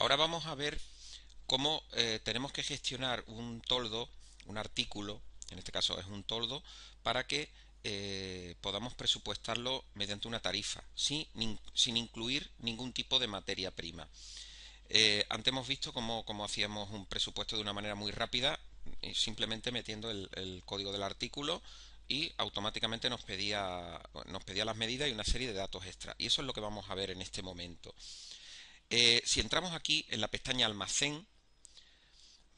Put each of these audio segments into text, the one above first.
Ahora vamos a ver cómo tenemos que gestionar un toldo, un artículo, en este caso es un toldo, para que podamos presupuestarlo mediante una tarifa, sin incluir ningún tipo de materia prima. Antes hemos visto cómo hacíamos un presupuesto de una manera muy rápida, simplemente metiendo el código del artículo y automáticamente nos pedía las medidas y una serie de datos extra. Y eso es lo que vamos a ver en este momento. Si entramos aquí en la pestaña Almacén,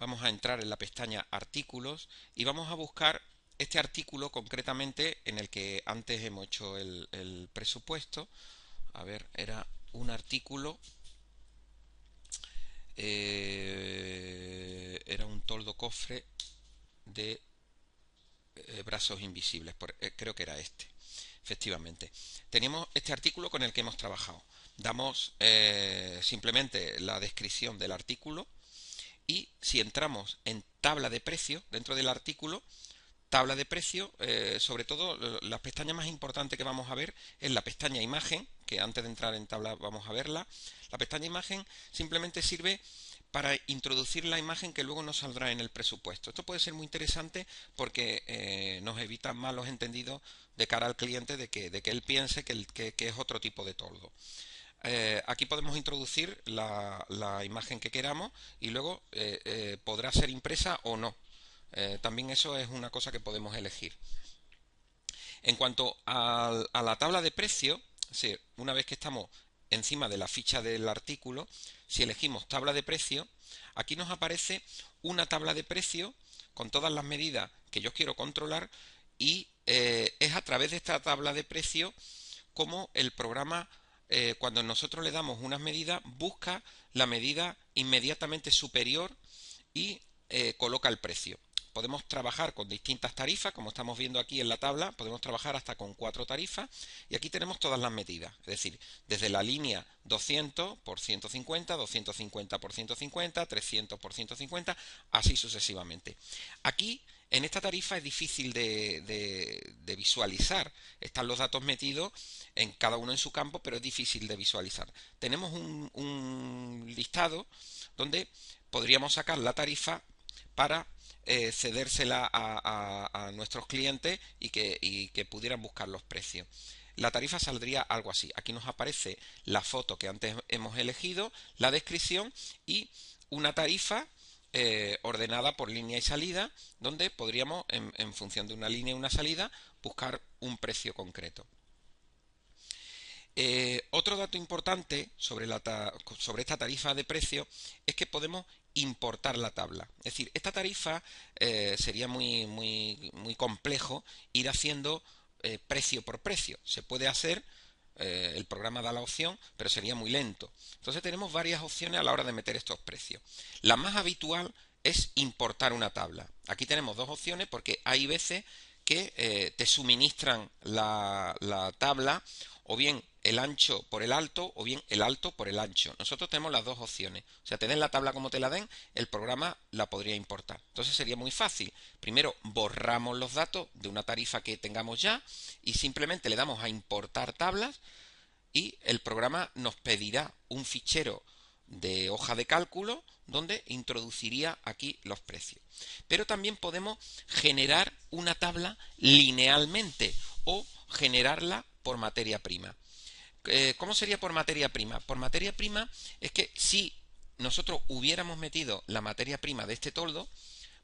vamos a entrar en la pestaña Artículos y vamos a buscar este artículo concretamente en el que antes hemos hecho el presupuesto. A ver, era un artículo, era un toldo cofre de brazos invisibles, creo que era este. Efectivamente, teníamos este artículo con el que hemos trabajado. Damos simplemente la descripción del artículo. Y si entramos en tabla de precio dentro del artículo, tabla de precio, sobre todo la pestaña más importante que vamos a ver es la pestaña imagen, que antes de entrar en tabla vamos a verla. La pestaña imagen simplemente sirve para introducir la imagen que luego nos saldrá en el presupuesto. Esto puede ser muy interesante porque nos evita malos entendidos de cara al cliente de que él piense que es otro tipo de toldo. Aquí podemos introducir la imagen que queramos y luego podrá ser impresa o no. También eso es una cosa que podemos elegir. En cuanto a la tabla de precio, sí, una vez que estamos encima de la ficha del artículo, si elegimos tabla de precio, aquí nos aparece una tabla de precio con todas las medidas que yo quiero controlar y es a través de esta tabla de precio como el programa, cuando nosotros le damos unas medidas, busca la medida inmediatamente superior y coloca el precio. Podemos trabajar con distintas tarifas, como estamos viendo aquí en la tabla, podemos trabajar hasta con 4 tarifas y aquí tenemos todas las medidas, es decir, desde la línea 200 por 150, 250 por 150, 300 por 150, así sucesivamente. Aquí, en esta tarifa es difícil de visualizar, están los datos metidos en cada uno en su campo, pero es difícil de visualizar. Tenemos un listado donde podríamos sacar la tarifa para cedérsela a nuestros clientes y que pudieran buscar los precios. La tarifa saldría algo así. Aquí nos aparece la foto que antes hemos elegido, la descripción y una tarifa ordenada por línea y salida, donde podríamos, en función de una línea y una salida, buscar un precio concreto. Otro dato importante sobre esta tarifa de precio es que podemos importar la tabla. Es decir, esta tarifa sería muy complejo ir haciendo precio por precio. Se puede hacer, el programa da la opción, pero sería muy lento. Entonces tenemos varias opciones a la hora de meter estos precios. La más habitual es importar una tabla. Aquí tenemos dos opciones porque hay veces que te suministran la tabla o bien el ancho por el alto o bien el alto por el ancho. Nosotros tenemos las dos opciones. O sea, te den la tabla como te la den, el programa la podría importar. Entonces sería muy fácil. Primero borramos los datos de una tarifa que tengamos ya y simplemente le damos a importar tablas y el programa nos pedirá un fichero de hoja de cálculo donde introduciría aquí los precios. Pero también podemos generar una tabla linealmente o generarla por materia prima. ¿Cómo sería por materia prima? Por materia prima es que si nosotros hubiéramos metido la materia prima de este toldo,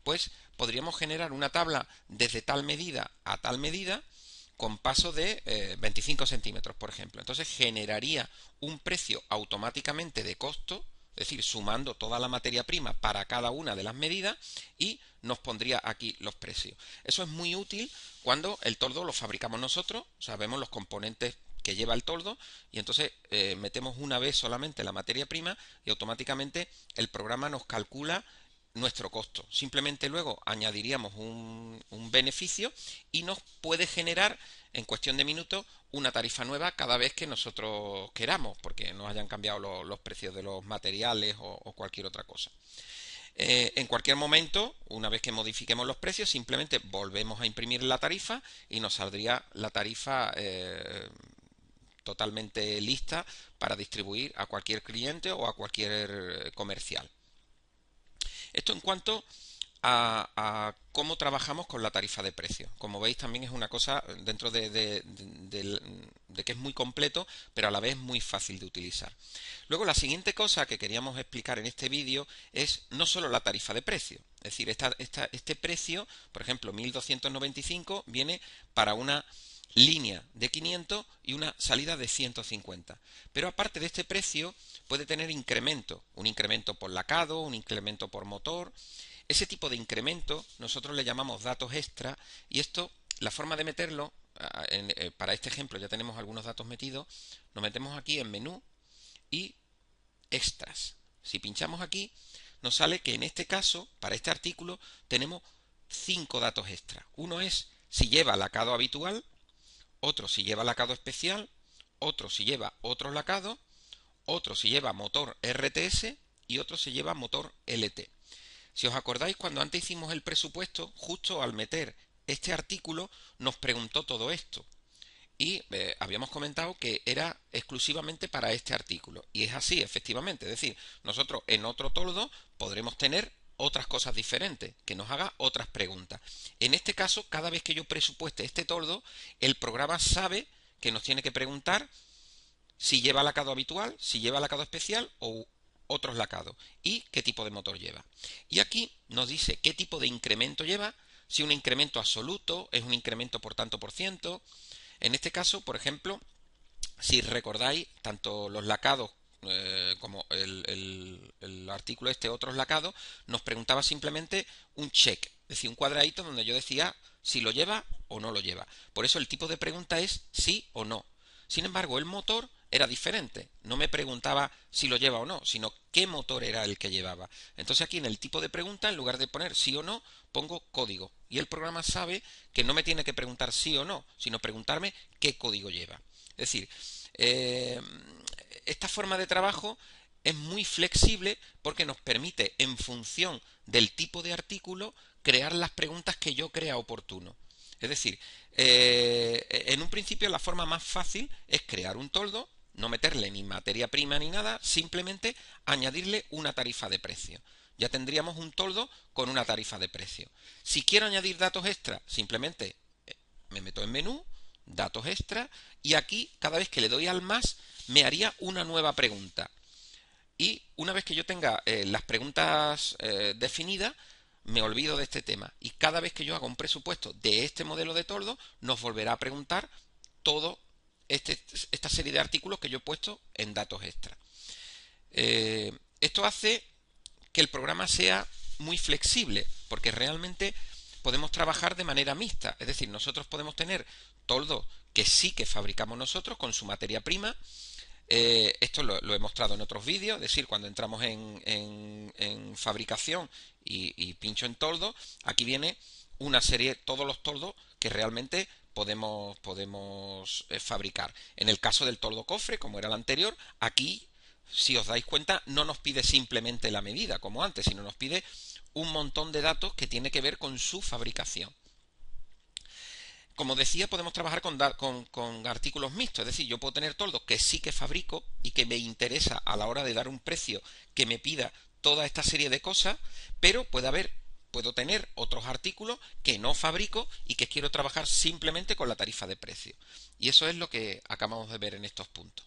pues podríamos generar una tabla desde tal medida a tal medida con paso de 25 centímetros, por ejemplo. Entonces generaría un precio automáticamente de costo, es decir, sumando toda la materia prima para cada una de las medidas y nos pondría aquí los precios. Eso es muy útil cuando el toldo lo fabricamos nosotros, sabemos los componentes que lleva el toldo y entonces metemos una vez solamente la materia prima y automáticamente el programa nos calcula nuestro costo. Simplemente luego añadiríamos un beneficio y nos puede generar en cuestión de minutos una tarifa nueva cada vez que nosotros queramos, porque nos hayan cambiado los precios de los materiales o cualquier otra cosa. En cualquier momento, una vez que modifiquemos los precios, simplemente volvemos a imprimir la tarifa y nos saldría la tarifa totalmente lista para distribuir a cualquier cliente o a cualquier comercial. Esto en cuanto a cómo trabajamos con la tarifa de precio. Como veis, también es una cosa dentro de que es muy completo, pero a la vez muy fácil de utilizar. Luego, la siguiente cosa que queríamos explicar en este vídeo es no solo la tarifa de precio. Es decir, este precio, por ejemplo, 1295, viene para una línea de 500 y una salida de 150. Pero aparte de este precio, puede tener incremento. Un incremento por lacado, un incremento por motor. Ese tipo de incremento nosotros le llamamos datos extra, y esto, la forma de meterlo, para este ejemplo ya tenemos algunos datos metidos. Nos metemos aquí en menú y extras. Si pinchamos aquí, nos sale que en este caso, para este artículo, tenemos 5 datos extra. Uno es si lleva lacado habitual, otro si lleva lacado especial, otro si lleva otro lacado, otro si lleva motor RTS y otro si lleva motor LT. Si os acordáis, cuando antes hicimos el presupuesto, justo al meter este artículo nos preguntó todo esto. Y habíamos comentado que era exclusivamente para este artículo. Y es así, efectivamente. Es decir, nosotros en otro toldo podremos tener otras cosas diferentes, que nos haga otras preguntas. En este caso, cada vez que yo presupueste este toldo, el programa sabe que nos tiene que preguntar si lleva lacado habitual, si lleva lacado especial o otros lacados y qué tipo de motor lleva. Y aquí nos dice qué tipo de incremento lleva, si un incremento absoluto, es un incremento por tanto por ciento. En este caso, por ejemplo, si recordáis, tanto los lacados como el artículo este, otros lacados, nos preguntaba simplemente un check, es decir, un cuadradito donde yo decía si lo lleva o no lo lleva. Por eso el tipo de pregunta es sí o no. Sin embargo, el motor era diferente. No me preguntaba si lo lleva o no, sino qué motor era el que llevaba. Entonces aquí en el tipo de pregunta, en lugar de poner sí o no, pongo código. Y el programa sabe que no me tiene que preguntar sí o no, sino preguntarme qué código lleva. Es decir, esta forma de trabajo es muy flexible porque nos permite, en función del tipo de artículo, crear las preguntas que yo crea oportuno. Es decir, en un principio la forma más fácil es crear un toldo, no meterle ni materia prima ni nada, simplemente añadirle una tarifa de precio. Ya tendríamos un toldo con una tarifa de precio. Si quiero añadir datos extra, simplemente me meto en menú, datos extra, y aquí cada vez que le doy al más me haría una nueva pregunta. Y una vez que yo tenga las preguntas definidas, me olvido de este tema. Y cada vez que yo haga un presupuesto de este modelo de toldo, nos volverá a preguntar todo esta serie de artículos que yo he puesto en datos extra. Esto hace que el programa sea muy flexible, porque realmente podemos trabajar de manera mixta. Es decir, nosotros podemos tener toldos que sí que fabricamos nosotros con su materia prima. Esto lo he mostrado en otros vídeos, es decir, cuando entramos en fabricación y pincho en toldo, aquí viene una serie, todos los toldos que realmente podemos fabricar. En el caso del toldo cofre, como era el anterior, aquí, si os dais cuenta, no nos pide simplemente la medida, como antes, sino nos pide un montón de datos que tiene que ver con su fabricación. Como decía, podemos trabajar con artículos mixtos, es decir, yo puedo tener toldos que sí que fabrico y que me interesa a la hora de dar un precio que me pida toda esta serie de cosas, pero puedo tener otros artículos que no fabrico y que quiero trabajar simplemente con la tarifa de precio. Y eso es lo que acabamos de ver en estos puntos.